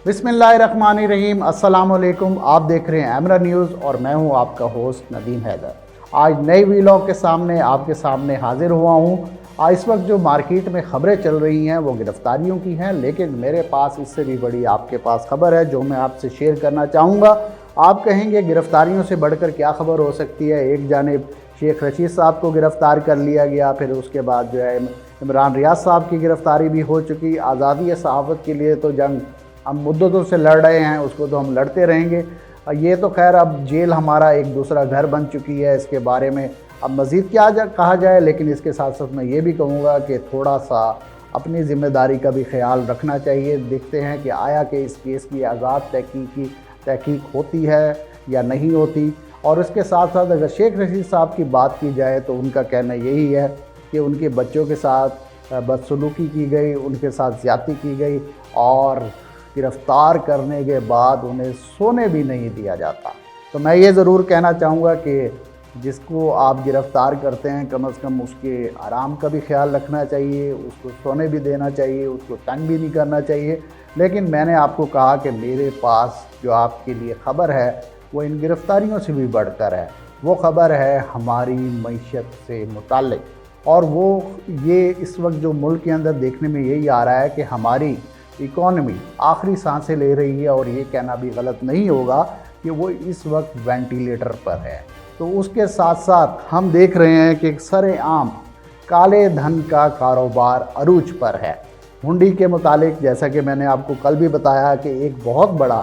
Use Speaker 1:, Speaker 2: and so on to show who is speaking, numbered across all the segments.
Speaker 1: बिस्मिल्लाहिर्रहमानिर्रहीम। अस्सलाम वालेकुम। आप देख रहे हैं एमरा न्यूज़ और मैं हूं आपका होस्ट नदीम हैदर। आज नए वीलॉग के सामने आपके सामने हाजिर हुआ हूं। इस वक्त जो मार्केट में ख़बरें चल रही हैं वो गिरफ़्तारियों की हैं, लेकिन मेरे पास इससे भी बड़ी आपके पास ख़बर है जो मैं आपसे शेयर करना चाहूँगा। आप कहेंगे गिरफ़्तारियों से बढ़कर क्या ख़बर हो सकती है। एक जानिब शेख रशीद साहब को गिरफ़्तार कर लिया गया, फिर उसके बाद जो है इमरान रियाज साहब की गिरफ़्तारी भी हो चुकी। आज़ादी सहाफ़त के लिए तो जंग हम मुद्दतों से लड़ रहे हैं, उसको तो हम लड़ते रहेंगे। ये तो खैर अब जेल हमारा एक दूसरा घर बन चुकी है, इसके बारे में अब मज़ीद क्या कहा जाए। लेकिन इसके साथ साथ मैं ये भी कहूँगा कि थोड़ा सा अपनी ज़िम्मेदारी का भी ख्याल रखना चाहिए। देखते हैं कि आया कि इस केस की आज़ाद तहकीक होती है या नहीं होती। और उसके साथ साथ अगर शेख रशीद साहब की बात की जाए तो उनका कहना यही है कि उनके बच्चों के साथ बदसलूकी की गई, उनके साथ ज़्यादती की गई और गिरफ़्तार करने के बाद उन्हें सोने भी नहीं दिया जाता। तो मैं ये ज़रूर कहना चाहूँगा कि जिसको आप गिरफ़्तार करते हैं कम से कम उसके आराम का भी ख्याल रखना चाहिए, उसको सोने भी देना चाहिए, उसको तंग भी नहीं करना चाहिए। लेकिन मैंने आपको कहा कि मेरे पास जो आपके लिए ख़बर है वो इन गिरफ़्तारियों से भी बढ़कर है। वो ख़बर है हमारी मईशत से मुताल्लिक़, और वो ये इस वक्त जो मुल्क के अंदर देखने में यही आ रहा है कि हमारी इकॉनमी आखिरी सांसें ले रही है। और ये कहना भी गलत नहीं होगा कि वो इस वक्त वेंटिलेटर पर है। तो उसके साथ साथ हम देख रहे हैं कि सरेआम काले धन का कारोबार अरूज पर है। हुंडी के मुतालिक जैसा कि मैंने आपको कल भी बताया कि एक बहुत बड़ा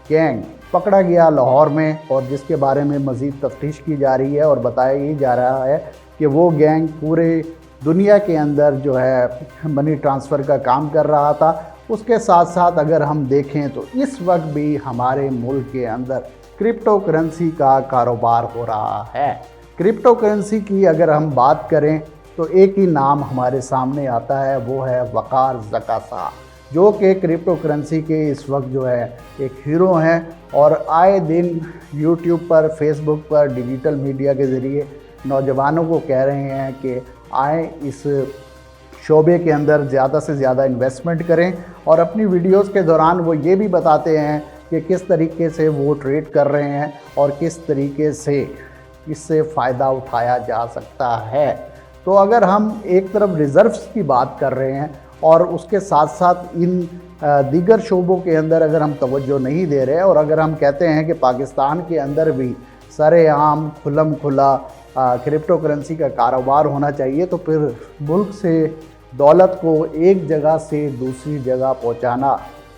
Speaker 1: गैंग पकड़ा गया लाहौर में, और जिसके बारे में मज़ीद तफ्तीश की जा रही है। और बताया ही जा रहा है कि वो गैंग पूरे दुनिया के अंदर जो है मनी ट्रांसफ़र का काम कर रहा था। उसके साथ साथ अगर हम देखें तो इस वक्त भी हमारे मुल्क के अंदर क्रिप्टो करेंसी का कारोबार हो रहा है। क्रिप्टो करेंसी की अगर हम बात करें तो एक ही नाम हमारे सामने आता है, वो है वक़ार ज़कासा, जो कि क्रिप्टो करेंसी के इस वक्त जो है एक हीरो हैं। और आए दिन यूट्यूब पर, फेसबुक पर, डिजिटल मीडिया के ज़रिए नौजवानों को कह रहे हैं कि आए इस शोबे के अंदर ज़्यादा से ज़्यादा इन्वेस्टमेंट करें। और अपनी वीडियोस के दौरान वो ये भी बताते हैं कि किस तरीके से वो ट्रेड कर रहे हैं और किस तरीके से इससे फ़ायदा उठाया जा सकता है। तो अगर हम एक तरफ रिज़र्व्स की बात कर रहे हैं और उसके साथ साथ इन दीगर शोबों के अंदर अगर हम तवज्जो नहीं दे रहे, और अगर हम कहते हैं कि पाकिस्तान के अंदर भी सरेआम खुल्लम खुला क्रिप्टो करेंसी का कारोबार होना चाहिए, तो फिर मुल्क से दौलत को एक जगह से दूसरी जगह पहुंचाना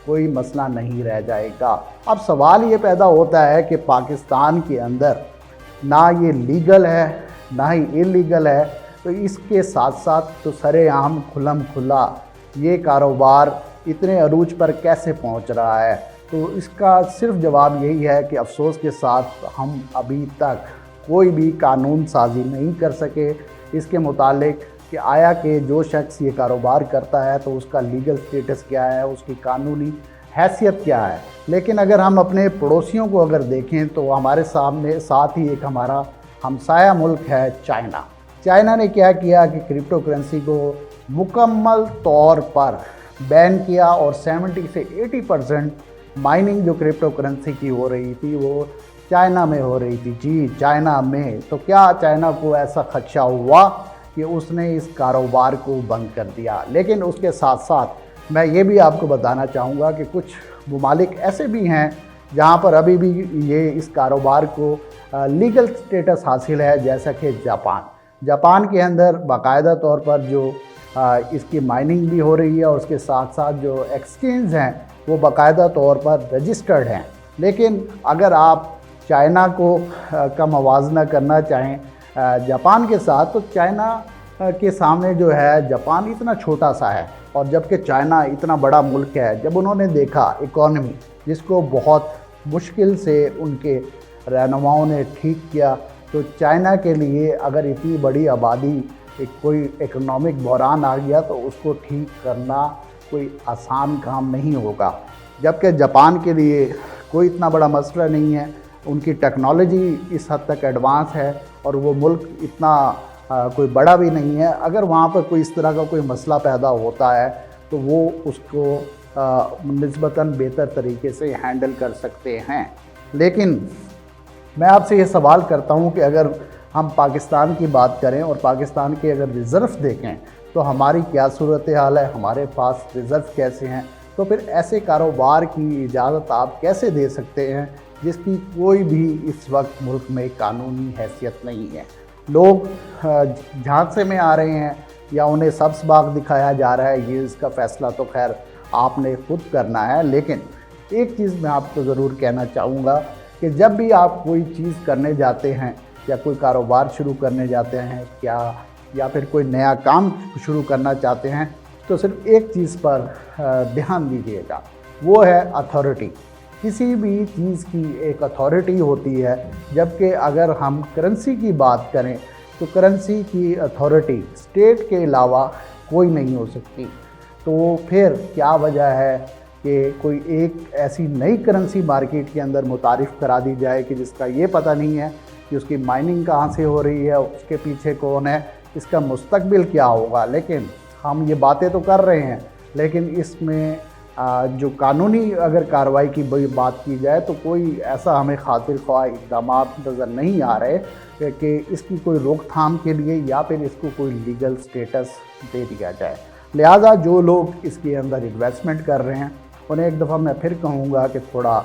Speaker 1: कोई मसला नहीं रह जाएगा। अब सवाल ये पैदा होता है कि पाकिस्तान के अंदर ना ये लीगल है ना ही इलीगल है, तो इसके साथ साथ तो सरेआम खुल्लम खुला ये कारोबार इतने अरूज पर कैसे पहुंच रहा है। तो इसका सिर्फ जवाब यही है कि अफसोस के साथ हम अभी तक कोई भी कानून साजी नहीं कर सके इसके मुतालिक कि आया कि जो शख्स ये कारोबार करता है तो उसका लीगल स्टेटस क्या है, उसकी कानूनी हैसियत क्या है। लेकिन अगर हम अपने पड़ोसियों को अगर देखें तो हमारे सामने साथ ही एक हमारा हमसाया मुल्क है चाइना। चाइना ने क्या किया कि क्रिप्टो करेंसी को मुकम्मल तौर पर बैन किया, और 70 से 80% माइनिंग जो क्रिप्टो करेंसी की हो रही थी वो चाइना में हो रही थी। जी, चाइना में। तो क्या चाइना को ऐसा खदशा हुआ कि उसने इस कारोबार को बंद कर दिया। लेकिन उसके साथ साथ मैं ये भी आपको बताना चाहूँगा कि कुछ ममालिक ऐसे भी हैं जहाँ पर अभी भी ये इस कारोबार को लीगल स्टेटस हासिल है, जैसा कि जापान के अंदर बाकायदा तौर पर जो इसकी माइनिंग भी हो रही है, और उसके साथ साथ जो एक्सचेंज हैं वो बाकायदा तौर पर रजिस्टर्ड हैं। लेकिन अगर आप चाइना को का मवाजना करना चाहें जापान के साथ, तो चाइना के सामने जो है जापान इतना छोटा सा है, और जबकि चाइना इतना बड़ा मुल्क है। जब उन्होंने देखा इकॉनमी जिसको बहुत मुश्किल से उनके रहनुमाओं ने ठीक किया, तो चाइना के लिए अगर इतनी बड़ी आबादी कोई इकोनॉमिक बहरान आ गया तो उसको ठीक करना कोई आसान काम नहीं होगा। जबकि जापान के लिए कोई इतना बड़ा मसला नहीं है, उनकी टेक्नोलॉजी इस हद तक एडवांस है, और वो मुल्क इतना कोई बड़ा भी नहीं है। अगर वहाँ पर कोई इस तरह का कोई मसला पैदा होता है तो वो उसको निस्बतन बेहतर तरीके से हैंडल कर सकते हैं। लेकिन मैं आपसे ये सवाल करता हूँ कि अगर हम पाकिस्तान की बात करें और पाकिस्तान के अगर रिज़र्व देखें तो हमारी क्या सूरत हाल है, हमारे पास रिज़र्व कैसे हैं, तो फिर ऐसे कारोबार की इजाज़त आप कैसे दे सकते हैं जिसकी कोई भी इस वक्त मुल्क में कानूनी हैसियत नहीं है। लोग झांसे में आ रहे हैं या उन्हें सब्ज़ बाग दिखाया जा रहा है, ये इसका फ़ैसला तो खैर आपने खुद करना है। लेकिन एक चीज़ मैं आपको ज़रूर कहना चाहूँगा कि जब भी आप कोई चीज़ करने जाते हैं या कोई कारोबार शुरू करने जाते हैं या फिर कोई नया काम शुरू करना चाहते हैं, तो सिर्फ एक चीज़ पर ध्यान दीजिएगा, वो है अथॉरिटी। किसी भी चीज़ की एक अथॉरिटी होती है, जबकि अगर हम करेंसी की बात करें तो करेंसी की अथॉरिटी स्टेट के अलावा कोई नहीं हो सकती। तो फिर क्या वजह है कि कोई एक ऐसी नई करेंसी मार्केट के अंदर मुतारिफ़ करा दी जाए कि जिसका ये पता नहीं है कि उसकी माइनिंग कहाँ से हो रही है, उसके पीछे कौन है, इसका मुस्तकबिल क्या होगा। लेकिन हम ये बातें तो कर रहे हैं, लेकिन इसमें जो कानूनी अगर कार्रवाई की बात की जाए तो कोई ऐसा हमें खातिर ख्वाह इक़दाम नज़र नहीं आ रहे कि इसकी कोई रोकथाम के लिए या फिर इसको कोई लीगल स्टेटस दे दिया जाए। लिहाजा जो लोग इसके अंदर इन्वेस्टमेंट कर रहे हैं उन्हें एक दफ़ा मैं फिर कहूँगा कि थोड़ा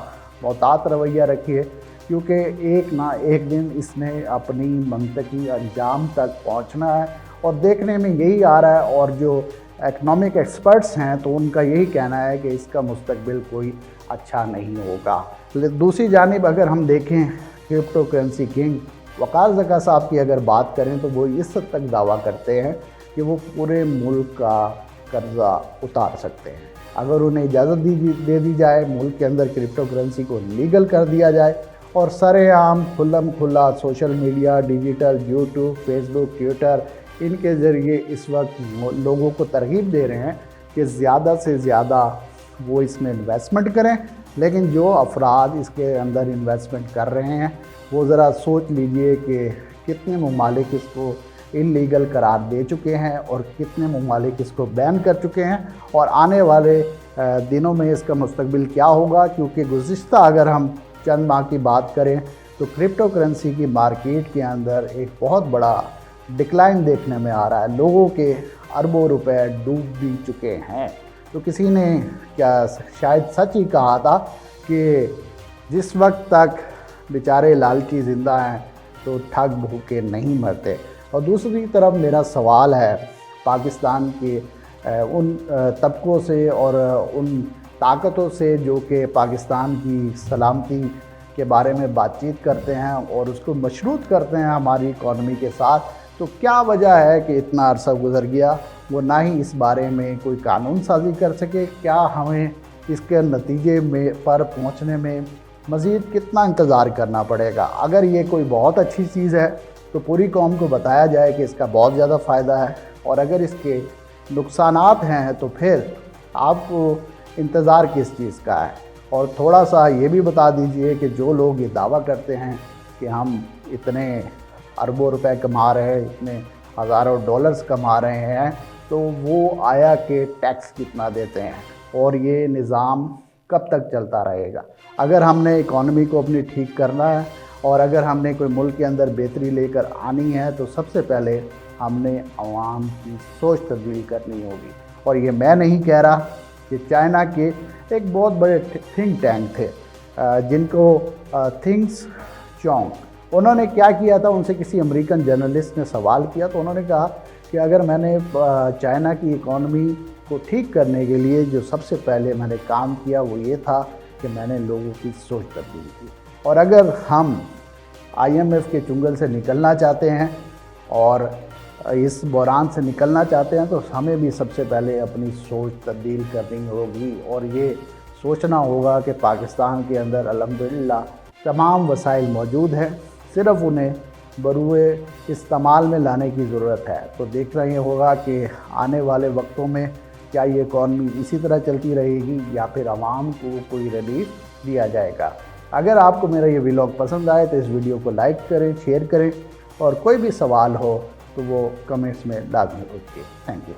Speaker 1: मोहतात रवैया रखिए, क्योंकि एक ना एक दिन इसने अपनी मंतकी अंजाम तक पहुँचना है और देखने में यही आ रहा है। और जो इकनॉमिक एक्सपर्ट्स हैं तो उनका यही कहना है कि इसका मुस्तकबिल कोई अच्छा नहीं होगा। दूसरी जानिब अगर हम देखें क्रिप्टो करेंसी किंग वक़ार ज़का साहब की अगर बात करें तो वो इस हद तक दावा करते हैं कि वो पूरे मुल्क का कर्ज़ा उतार सकते हैं। अगर उन्हें इजाज़त दे दी जाए, मुल्क के अंदर क्रिप्टो करेंसी को लीगल कर दिया जाए और सरेआम खुल्लम खुल्ला social media, digital, YouTube, Facebook, Twitter, इनके ज़रिए इस वक्त लोगों को तरगीब दे रहे हैं कि ज़्यादा से ज़्यादा वो इसमें इन्वेस्टमेंट करें। लेकिन जो अफराद इसके अंदर इन्वेस्टमेंट कर रहे हैं वो ज़रा सोच लीजिए कि कितने ममालिक इसको इल्लीगल करार दे चुके हैं और कितने ममालिक इसको बैन कर चुके हैं, और आने वाले दिनों में इसका मुस्तकबिल क्या होगा। क्योंकि गुज़िश्ता अगर हम चंद माह की बात करें तो क्रिप्टो करेंसी की मार्केट के अंदर एक बहुत बड़ा डिक्लाइन देखने में आ रहा है, लोगों के अरबों रुपए डूब भी चुके हैं। तो किसी ने क्या शायद सच ही कहा था कि जिस वक्त तक बेचारे लालची ज़िंदा हैं तो ठग भूखे नहीं मरते। और दूसरी तरफ मेरा सवाल है पाकिस्तान के उन तबकों से और उन ताकतों से जो कि पाकिस्तान की सलामती के बारे में बातचीत करते हैं और उसको मशरूत करते हैं हमारी इकॉनमी के साथ। तो क्या वजह है कि इतना अरसा गुजर गया वो ना ही इस बारे में कोई कानून साजी कर सके। क्या हमें इसके नतीजे में पर पहुंचने में मज़ीद कितना इंतज़ार करना पड़ेगा। अगर ये कोई बहुत अच्छी चीज़ है तो पूरी कौम को बताया जाए कि इसका बहुत ज़्यादा फ़ायदा है, और अगर इसके नुकसानात हैं तो फिर आपको इंतज़ार किस चीज़ का है। और थोड़ा सा ये भी बता दीजिए कि जो लोग ये दावा करते हैं कि हम इतने अरबों रुपए कमा रहे हैं, इतने हज़ारों डॉलर्स कमा रहे हैं, तो वो आया कि टैक्स कितना देते हैं और ये निज़ाम कब तक चलता रहेगा। अगर हमने इकॉनमी को अपनी ठीक करना है और अगर हमने कोई मुल्क के अंदर बेहतरी लेकर आनी है तो सबसे पहले हमने आवाम की सोच तब्दील करनी होगी। और ये मैं नहीं कह रहा कि चाइना के एक बहुत बड़े थिंक टैंक थे जिनको थिंग्स चोंग, उन्होंने क्या किया था, उनसे किसी अमेरिकन जर्नलिस्ट ने सवाल किया तो उन्होंने कहा कि अगर मैंने चाइना की इकॉनमी को ठीक करने के लिए जो सबसे पहले मैंने काम किया वो ये था कि मैंने लोगों की सोच तब्दील की। और अगर हम IMF के चुंगल से निकलना चाहते हैं और इस बहरान से निकलना चाहते हैं तो हमें भी सबसे पहले अपनी सोच तब्दील करनी होगी और ये सोचना होगा कि पाकिस्तान के अंदर अल्हम्दुलिल्लाह तमाम वसाइल मौजूद हैं, सिर्फ़ उन्हें बरूए इस्तेमाल में लाने की ज़रूरत है। तो देख रहे होगा कि आने वाले वक्तों में क्या ये इकॉनमी इसी तरह चलती रहेगी या फिर आवाम को कोई रिलीफ दिया जाएगा। अगर आपको मेरा ये व्लॉग पसंद आए तो इस वीडियो को लाइक करें, शेयर करें और कोई भी सवाल हो तो वो कमेंट्स में लाजमी पूछिए। Thank you.